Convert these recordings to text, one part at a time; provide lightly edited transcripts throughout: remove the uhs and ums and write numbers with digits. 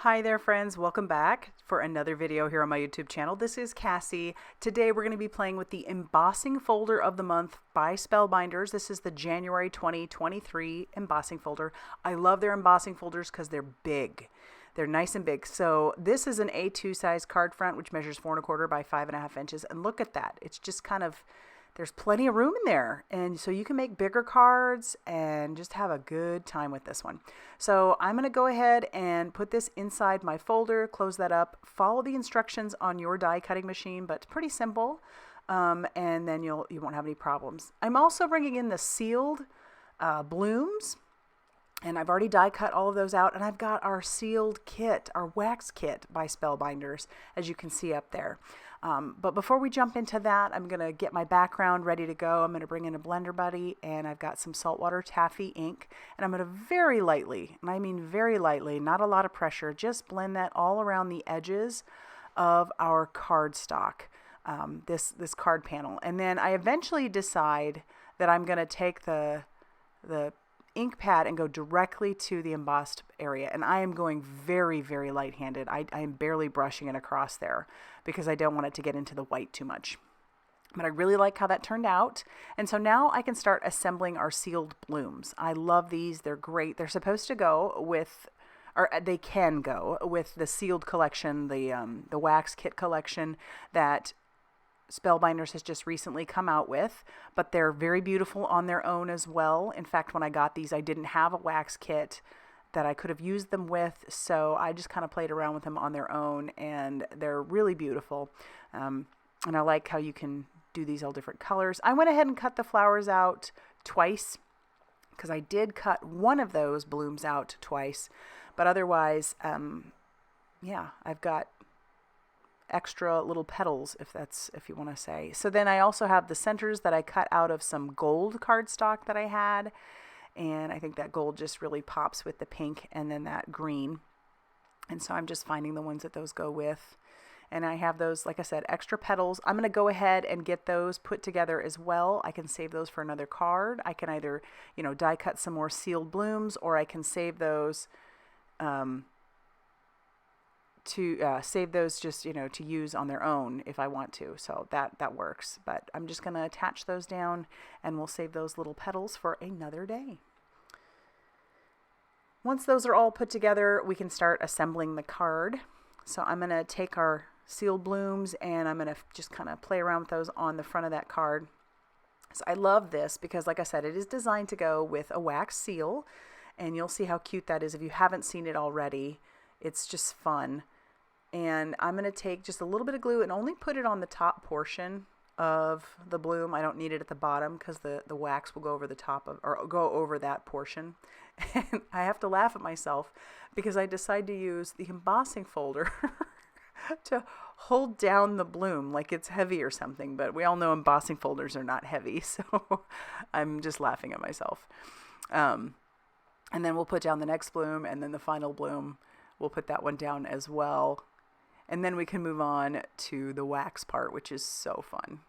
Hi there friends, welcome back for another video here on my YouTube channel. This is Cassie. Today we're going to be playing with the embossing folder of the month by Spellbinders. This is the January 2023 embossing folder. I love their embossing folders because they're big. They're nice and big. So this is an A2 size card front which measures 4¼ by 5½ inches, and look at that. It's just kind of, there's plenty of room in there, and so you can make bigger cards and just have a good time with this one. So I'm going to go ahead and put this inside my folder, close that up, follow the instructions on your die cutting machine, but it's pretty simple, and then you won't have any problems. I'm also bringing in the sealed blooms, and I've already die cut all of those out, and I've got our sealed kit, our wax kit by Spellbinders, as you can see up there. But before we jump into that, I'm going to get my background ready to go. I'm going to bring in a Blender Buddy, and I've got some saltwater taffy ink, and I'm going to very lightly, and I mean very lightly, not a lot of pressure, just blend that all around the edges of our cardstock, this card panel. And then I eventually decide that I'm going to take the ink pad and go directly to the embossed area, and I am going very, very light-handed. I am barely brushing it across there because I don't want it to get into the white too much. But I really like how that turned out, and so now I can start assembling our sealed blooms. I love these. They're great. They're supposed to go with, or they can go with, the sealed collection, the wax kit collection that Spellbinders has just recently come out with, but they're very beautiful on their own as well. In fact, when I got these, I didn't have a wax kit that I could have used them with, so I just kind of played around with them on their own, and they're really beautiful. And I like how you can do these all different colors. I went ahead and cut the flowers out twice because I did cut one of those blooms out twice, but otherwise, yeah, I've got extra little petals, if you want to say. So then I also have the centers that I cut out of some gold cardstock that I had, and I think that gold just really pops with the pink and then that green, and so I'm just finding the ones that those go with. And I have those, like I said, extra petals. I'm going to go ahead and get those put together as well. I can save those for another card. I can either, die cut some more sealed blooms, or I can save those just, to use on their own if I want to. So that works. But I'm just going to attach those down, and we'll save those little petals for another day. Once those are all put together, we can start assembling the card. So I'm going to take our sealed blooms, and I'm going to just kind of play around with those on the front of that card. So I love this because, like I said, it is designed to go with a wax seal, and you'll see how cute that is if you haven't seen it already. It's just fun. And I'm going to take just a little bit of glue and only put it on the top portion of the bloom. I don't need it at the bottom because the wax will go over the top of, or go over that portion. And I have to laugh at myself because I decide to use the embossing folder to hold down the bloom like it's heavy or something. But we all know embossing folders are not heavy, so I'm just laughing at myself. And then we'll put down the next bloom, and then the final bloom, we'll put that one down as well. And then we can move on to the wax part, which is so fun.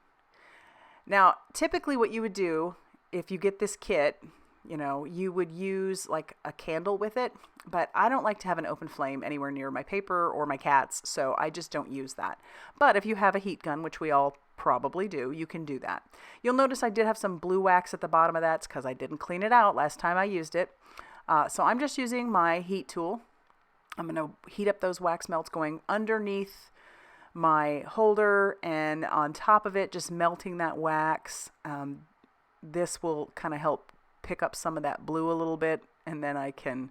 Now, typically what you would do if you get this kit, you would use like a candle with it, but I don't like to have an open flame anywhere near my paper or my cats, so I just don't use that. But if you have a heat gun, which we all probably do, you can do that. You'll notice I did have some blue wax at the bottom of that. It's because I didn't clean it out last time I used it. So I'm just using my heat tool. I'm going to heat up those wax melts going underneath my holder and on top of it, just melting that wax. This will kind of help pick up some of that blue a little bit, and then I can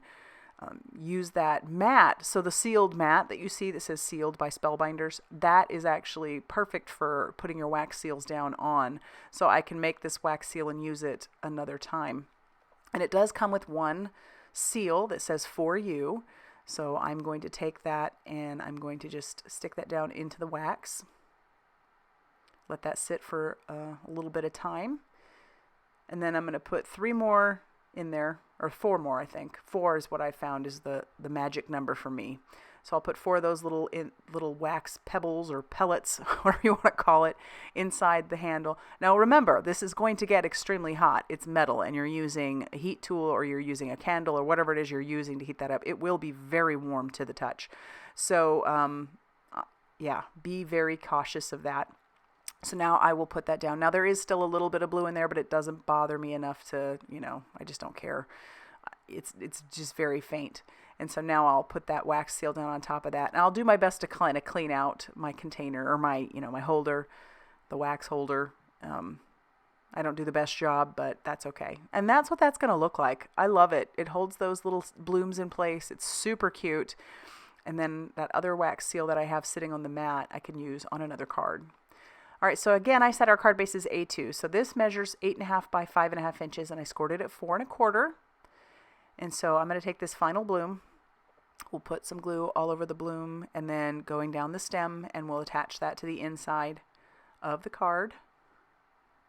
use that mat. So the sealed mat that you see that says sealed by Spellbinders, that is actually perfect for putting your wax seals down on. So I can make this wax seal and use it another time. And it does come with one seal that says "For You." So I'm going to take that and I'm going to just stick that down into the wax. Let that sit for a little bit of time. And then I'm going to put 3 more in there, or 4 more, I think. 4 is what I found is the magic number for me. So I'll put 4 of those little wax pebbles or pellets, whatever you want to call it, inside the handle. Now remember, this is going to get extremely hot. It's metal, and you're using a heat tool, or you're using a candle, or whatever it is you're using to heat that up. It will be very warm to the touch. So yeah, be very cautious of that. So now I will put that down. Now there is still a little bit of blue in there, but it doesn't bother me enough to, I just don't care. It's just very faint. And so now I'll put that wax seal down on top of that. And I'll do my best to kind of clean out my container, or my holder, the wax holder. I don't do the best job, but that's okay. And that's what that's going to look like. I love it. It holds those little blooms in place. It's super cute. And then that other wax seal that I have sitting on the mat, I can use on another card. All right, so again, I said our card base is A2. So this measures 8.5 by 5.5 inches, and I scored it at 4.25. And so I'm going to take this final bloom. We'll put some glue all over the bloom, and then going down the stem, and we'll attach that to the inside of the card.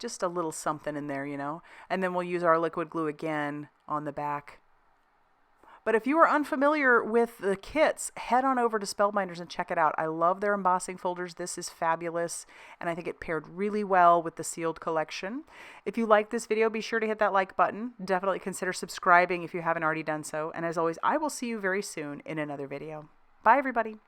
Just a little something in there, And then we'll use our liquid glue again on the back. But if you are unfamiliar with the kits, head on over to Spellbinders and check it out. I love their embossing folders. This is fabulous, and I think it paired really well with the sealed collection. If you like this video, be sure to hit that like button. Definitely consider subscribing if you haven't already done so. And as always, I will see you very soon in another video. Bye, everybody.